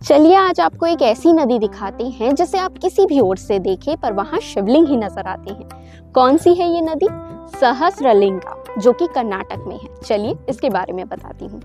चलिए आज आपको एक ऐसी नदी दिखाते हैं जिसे आप किसी भी ओर से देखें पर वहां शिवलिंग ही नजर आते हैं। कौन सी है ये नदी? सहस्रलिंगा, जो कि कर्नाटक में है। चलिए इसके बारे में बताती हूँ।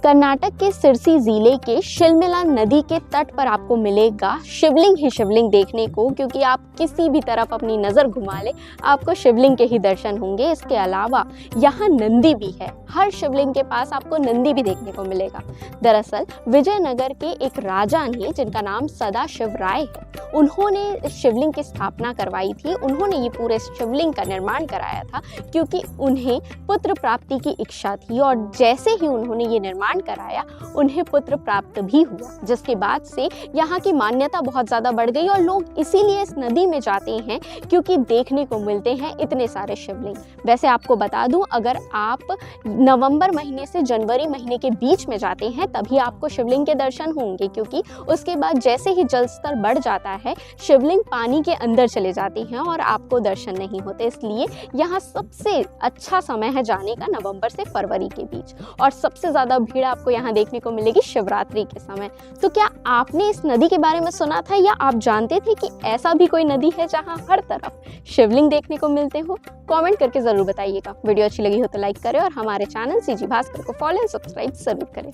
कर्नाटक के सिरसी जिले के शिलमिला नदी के तट पर आपको मिलेगा शिवलिंग ही शिवलिंग देखने को, क्योंकि आप किसी भी तरफ अपनी नज़र घुमा ले आपको शिवलिंग के ही दर्शन होंगे। इसके अलावा यहाँ नंदी भी है, हर शिवलिंग के पास आपको नंदी भी देखने को मिलेगा। दरअसल विजयनगर के एक राजा ने, जिनका नाम सदाशिव राय है, उन्होंने शिवलिंग की स्थापना करवाई थी। उन्होंने ये पूरे शिवलिंग का निर्माण कराया था क्योंकि उन्हें पुत्र प्राप्ति की इच्छा थी, और जैसे ही उन्होंने ये निर्माण कराया उन्हें पुत्र प्राप्त भी हुआ, जिसके बाद से यहाँ की मान्यता बहुत ज़्यादा बढ़ गई और लोग इसीलिए इस नदी में जाते हैं क्योंकि देखने को मिलते हैं इतने सारे शिवलिंग। वैसे आपको बता दूं, अगर आप नवंबर महीने से जनवरी महीने के बीच में जाते हैं तभी आपको शिवलिंग के दर्शन होंगे, क्योंकि उसके बाद जैसे ही जल स्तर बढ़ जाता है शिवलिंग पानी के अंदर चले जाते हैं और आपको दर्शन नहीं होते। इसलिए यहाँ सबसे अच्छा समय है जाने का नवंबर से फरवरी के बीच, और सबसे ज़्यादा भीड़ आपको यहाँ देखने को मिलेगी शिवरात्रि के समय। तो क्या आपने इस नदी के बारे में सुना था, या आप जानते थे कि ऐसा भी कोई नदी है जहाँ हर तरफ शिवलिंग देखने को मिलते हो? कमेंट करके जरूर बताइएगा। वीडियो अच्छी लगी हो तो लाइक करें और हमारे चैनल सीजी भास्कर को फॉलो एंड सब्सक्राइब जरूर करें।